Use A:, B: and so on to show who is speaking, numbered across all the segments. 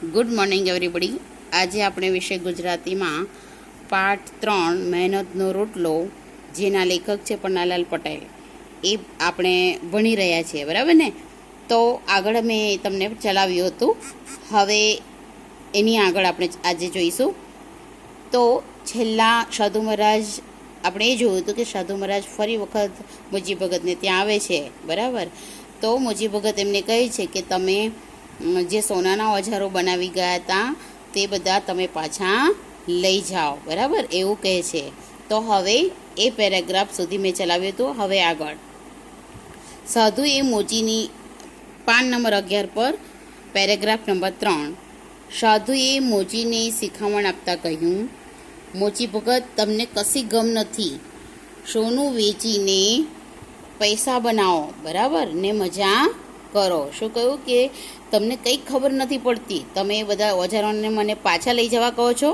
A: Good morning everybody. આજે આપણે વિષય ગુજરાતીમાં પાઠ 3 મહેનતનો રોટલો, જેના લેખક છે પન્નાલાલ પટેલ, એ આપણે ભણી રહ્યા છીએ, બરાબર ને? તો આગળ મેં તમને ચલાવ્યું હતું, હવે એની આગળ આપણે આજે જોઈશું. તો છેલ્લા સાધુ મહારાજ આપણે એ જોયું હતું કે સાધુ મહારાજ ફરી વખત મોચી ભગતને ત્યાં આવે છે, બરાબર? તો મોચી ભગત એમને કહે છે કે તમે જે સોનાના ઓજારો બનાવી ગયા હતા તે બધા તમે પાછા લઈ જાઓ, બરાબર? એવું કહે છે. તો હવે એ પેરેગ્રાફ સુધી મેં ચલાવ્યું હતું. હવે આગળ સાધુ એ મોચીની પાન નંબર 11 પર પેરેગ્રાફ નંબર 3. સાધુએ મોચીને શિખામણ આપતા કહ્યું, મોચી ભગત, તમને કશી ગમ નથી. સોનું વેચીને પૈસા બનાવો, બરાબર, ને મજા કરો. શું કહ્યું કે તમને કંઈ ખબર નથી પડતી, તમે બધા ઓજારોને મને પાછા લઈ જવા કહો છો,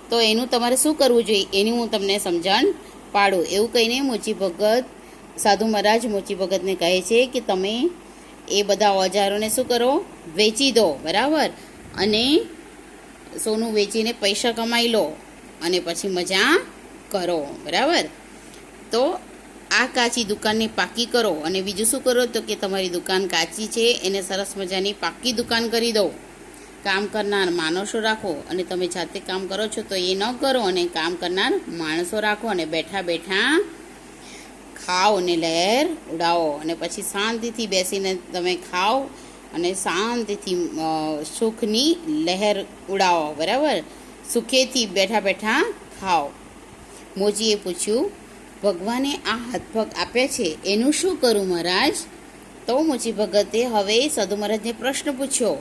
A: તો એનું તમારે શું કરવું જોઈએ એની હું તમને સમજણ પાડું. એવું કહીને મોચી ભગત, સાધુ મહારાજ મોચી ભગતને કહે છે કે તમે એ બધા ઓજારોને શું કરો, વેચી દો, બરાબર, અને સોનું વેચીને પૈસા કમાઈ લો અને પછી મજા કરો, બરાબર? તો આ કાચી દુકાનને પાકી કરો. અને બીજું શું કરો? તો કે તમારી દુકાન કાચી છે એને સરસ મજાની પાકી દુકાન કરી દો. કામ કરનાર માણસો રાખો, અને તમે જાતે કામ કરો છો તો એ ન કરો, અને કામ કરનાર માણસો રાખો, અને બેઠા બેઠા ખાઓ અને લહેર ઉડાવો, અને પછી શાંતિથી બેસીને તમે ખાઓ અને શાંતિથી સુખની લહેર ઉડાવો, બરાબર? સુખેથી બેઠા બેઠા ખાઓ. મોચીએ પૂછ્યું, ભગવાને આ હાથપગ આપ્યા છે એનું શું કરું મહારાજ? તો મોચી ભગતે હવે સાધુ મહારાજને પ્રશ્ન પૂછ્યો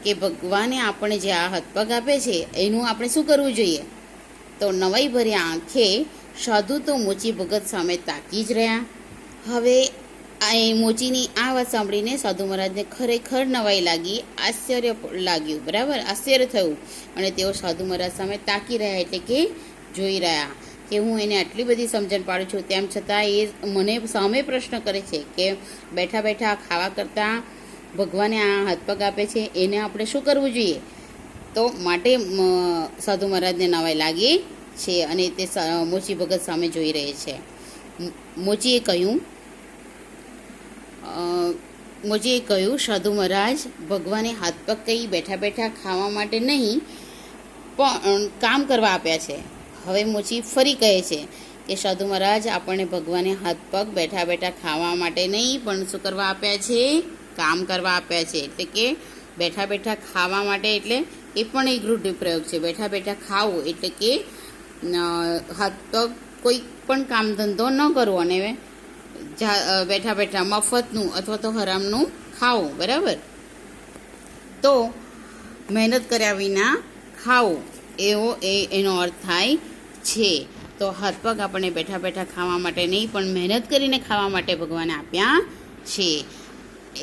A: કે ભગવાને આપણે જે આ હાથપગ આપે છે એનું આપણે શું કરવું જોઈએ? તો નવાઈ ભર્યા આંખે સાધુ તો મોચી ભગત સામે તાકી જ રહ્યા. હવે મોચીની આ વાત સાંભળીને સાધુ મહારાજને ખરેખર નવાઈ લાગી, આશ્ચર્ય લાગ્યું, બરાબર? આશ્ચર્ય થયું, અને તેઓ સાધુ મહારાજ સામે તાકી રહ્યા, એટલે કે જોઈ રહ્યા કે હું એને આટલી બધી સમજણ પાડું છું, તેમ છતાં એ મને સામે પ્રશ્ન કરે છે કે બેઠા બેઠા ખાવા કરતાં ભગવાને આ હાથપગ આપે છે એને આપણે શું કરવું જોઈએ? તો માટે સાધુ મહારાજને નવાઈ લાગી છે, અને તે મોચી ભગત સામે જોઈ રહે છે. મોચીએ કહ્યું, સાધુ મહારાજ, ભગવાને હાથપગ કંઈ બેઠા બેઠા ખાવા માટે નહીં પણ કામ કરવા આપ્યા છે. હવે મોચી ફરી કહે છે કે સાધુ મહારાજ, આપણને ભગવાને હાથપગ બેઠા બેઠા ખાવા માટે નહીં પણ શું કરવા આપ્યા છે? કામ કરવા આપ્યા છે. એટલે કે બેઠા બેઠા ખાવા માટે, એટલે એ પણ એક રૂઢિપ્રયોગ છે. બેઠા બેઠા ખાવું એટલે કે હાથપગ કોઈ પણ કામ ધંધો ન કરવો, અને બેઠા બેઠા મફતનું અથવા તો હરામનું ખાવું, બરાબર? તો મહેનત કર્યા વિના ખાવું એવો એનો અર્થ થાય છે. તો હાથપગ આપણે બેઠા બેઠા ખાવા માટે નહીં પણ મહેનત કરીને ખાવા માટે ભગવાને આપ્યા છે,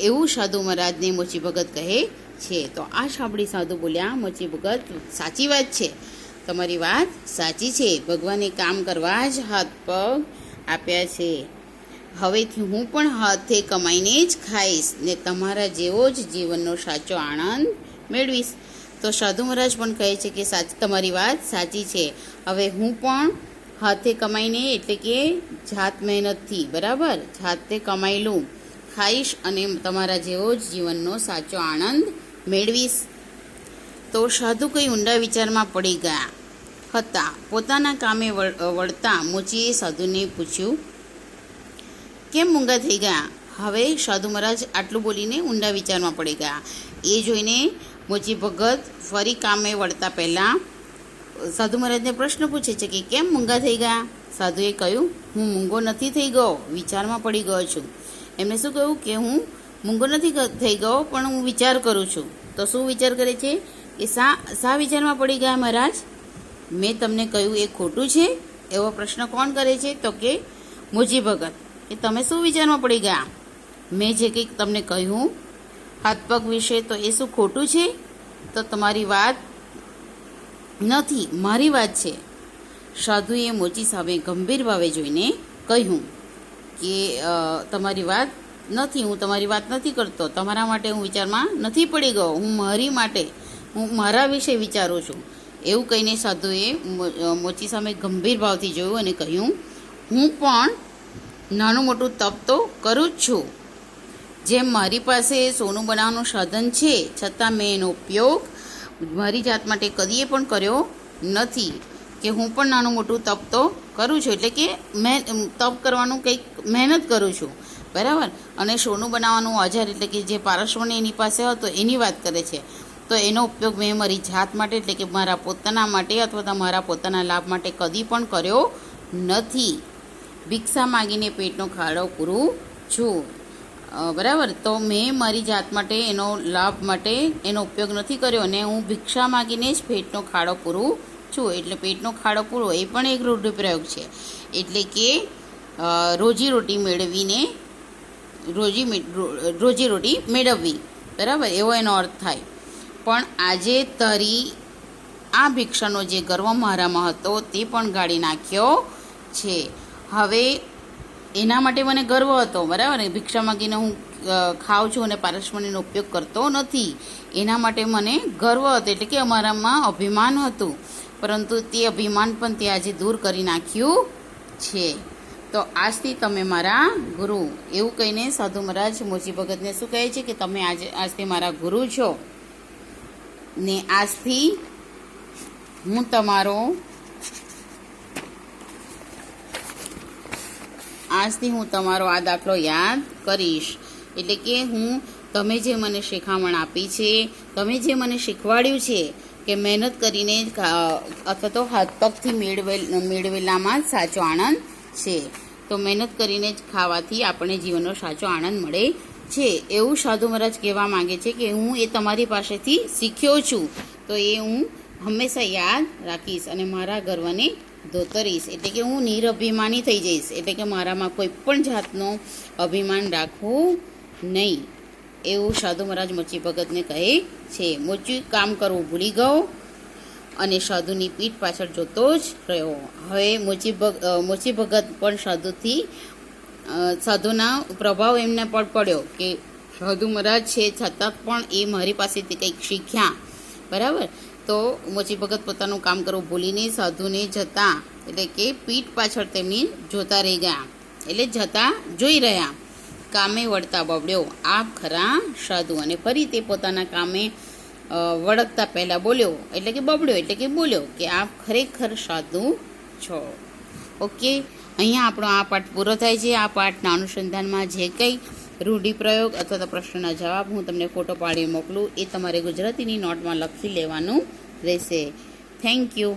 A: એવું સાધુ મહારાજને મોચી ભગત કહે છે. તો આ સાંભળી સાધુ બોલ્યા, મોચી ભગત, સાચી વાત છે, તમારી વાત સાચી છે. ભગવાને કામ કરવા જ હાથપગ આપ્યા છે. હવેથી હું પણ હાથે કમાઈને જ ખાઈશ ને તમારા જેવો જ જીવનનો સાચો આનંદ મેળવીશ. તો સાધુ મહારાજ પણ કહે છે કે તમારી વાત સાચી છે. હવે હું પણ હાથે કમાઈને, એટલે કે જાત મહેનતથી, બરાબર, જાતે કમાયેલું ખાઈશ અને તમારા જેવો જ જીવનનો સાચો આનંદ મેળવીશ. તો સાધુ કંઈ ઊંડા વિચારમાં પડી ગયા હતા. પોતાના કામે વળતા મોચીએ સાધુને પૂછ્યું, કેમ મૂંગા થઈ ગયા? હવે સાધુ મહારાજ આટલું બોલીને ઊંડા વિચારમાં પડી ગયા. એ જોઈને મોચી ભગત ફરી કામે વળતા પહેલાં સાધુ મહારાજને પ્રશ્ન પૂછે છે કે કેમ મૂંગા થઈ ગયા? સાધુએ કહ્યું, હું મૂંગો નથી થઈ ગયો, વિચારમાં પડી ગયો છું. એમણે શું કહ્યું કે હું મૂંગો નથી થઈ ગયો પણ હું વિચાર કરું છું. તો શું વિચાર કરે છે? કે શા વિચારમાં પડી ગયા મહારાજ? મેં તમને કહ્યું એ ખોટું છે? એવો પ્રશ્ન કોણ કરે છે? તો કે મોચી ભગત, કે તમે શું વિચારમાં પડી ગયા? મેં જે કંઈક તમને કહ્યું હાથપગ વિશે, તો એ શું ખોટું છે? તો તમારી વાત નથી, મારી વાત છે. સાધુએ મોચી સામે ગંભીર ભાવે જોઈને કહ્યું કે તમારી વાત નથી, હું તમારી વાત નથી કરતો, તમારા માટે હું વિચારમાં નથી પડી ગયો, હું મારી માટે હું મારા વિશે વિચારું છું. એવું કહીને સાધુએ મોચી સામે ગંભીર ભાવથી જોયું અને કહ્યું, હું પણ નાનું મોટું તપ તો કરું જ છું. જેમ મારી પાસે સોનું બનાવવાનું સાધન છે, છતાં મેં એનો ઉપયોગ મારી જાત માટે કદીએ પણ કર્યો નથી. કે હું પણ નાનું મોટું તપ તો કરું છું, એટલે કે મેં તપ કરવાનું કંઈક મહેનત કરું છું, બરાબર. અને સોનું બનાવવાનું ઓજાર એટલે કે જે પારસમણી એની પાસે હતો એની વાત કરે છે. તો એનો ઉપયોગ મેં મારી જાત માટે એટલે કે મારા પોતાના માટે અથવા તો મારા પોતાના લાભ માટે કદી પણ કર્યો નથી. ભિક્ષા માગીને પેટનો ખાડો પૂરું છું, બરાબર. તો મેં મારી જાત માટે એનો લાભ માટે એનો ઉપયોગ નથી કર્યો અને હું ભિક્ષા માગીને જ પેટનો ખાડો પૂરું છું. એટલે પેટનો ખાડો પૂરો એ પણ એક રૂઢિપ્રયોગ છે. એટલે કે રોજીરોટી મેળવીને રોજીરોટી મેળવવી, બરાબર, એવો એનો અર્થ થાય. પણ આજે તારી આ ભિક્ષાનો જે ગર્વ મારામાં હતો તે પણ ગાળી નાખ્યો છે. હવે એના માટે મને ગર્વ હતો, બરાબર. ભિક્ષા માગીને હું ખાઉં છું અને પારસમણીનો ઉપયોગ કરતો નથી, એના માટે મને ગર્વ હતો, એટલે કે અમારામાં અભિમાન હતું. પરંતુ તે અભિમાન પણ તે આજે દૂર કરી નાખ્યું છે. તો આજથી તમે મારા ગુરુ, એવું કહીને સાધુ મહારાજ મોચી ભગતને શું કહે છે કે તમે આજથી મારા ગુરુ છો ને આજથી હું તમારો આ દાખલો યાદ કરીશ. એટલે કે તમે જે મને શિખામણ આપી છે, તમે જે મને શીખવાડ્યું છે કે મહેનત કરીને અથવા તો હાથ પગથી મેળવેલામાં જ સાચો આનંદ છે. તો મહેનત કરીને જ ખાવાથી આપણને જીવનનો સાચો આનંદ મળે છે, એવું સાધુ મહારાજ કહેવા માંગે છે કે હું એ તમારી પાસેથી શીખ્યો છું. તો એ હું હંમેશા યાદ રાખીશ અને મારા ગર્વને ધોતરીશ. એટલે કે હું નિરઅભિમાની થઈ જઈશ, એટલે કે મારામાં કોઈ પણ જાતનો અભિમાન રાખવું નહીં, એવું સાધુ મહારાજ મોચી ભગતને કહે છે. મોચી કામ કરવું ભૂલી ગયો અને સાધુની પીઠ પાછળ જોતો જ રહ્યો. હવે મોચી ભગત પણ સાધુના પ્રભાવ એમને પર પડ્યો કે સાધુ મહારાજ છે છતાં પણ એ મારી પાસેથી કંઈક શીખ્યા, બરાબર. તો મોચી ભગત પોતાનું કામ કરવું ભૂલીને સાધુને જતા એટલે કે પીઠ પાછળ તેમની જોતા રહી ગયા, એટલે જતા જોઈ રહ્યા. કામે વળતા બબડ્યો, આપ ખરા સાધુ. અને ફરી તે પોતાના કામે વળગતા પહેલાં બોલ્યો, એટલે કે બબડ્યો, એટલે કે બોલ્યો કે આપ ખરેખર સાધુ છો. ઓકે, અહીંયા આપણો આ પાઠ પૂરો થાય છે. આ પાઠના અનુસંધાનમાં જે કંઈ રૂઢિપ્રયોગ અથવા તો પ્રશ્નના જવાબ હું તમને ફોટો પાડી મોકલું એ તમારે ગુજરાતીની નોટમાં લખી લેવાનું રહેશે. Thank you.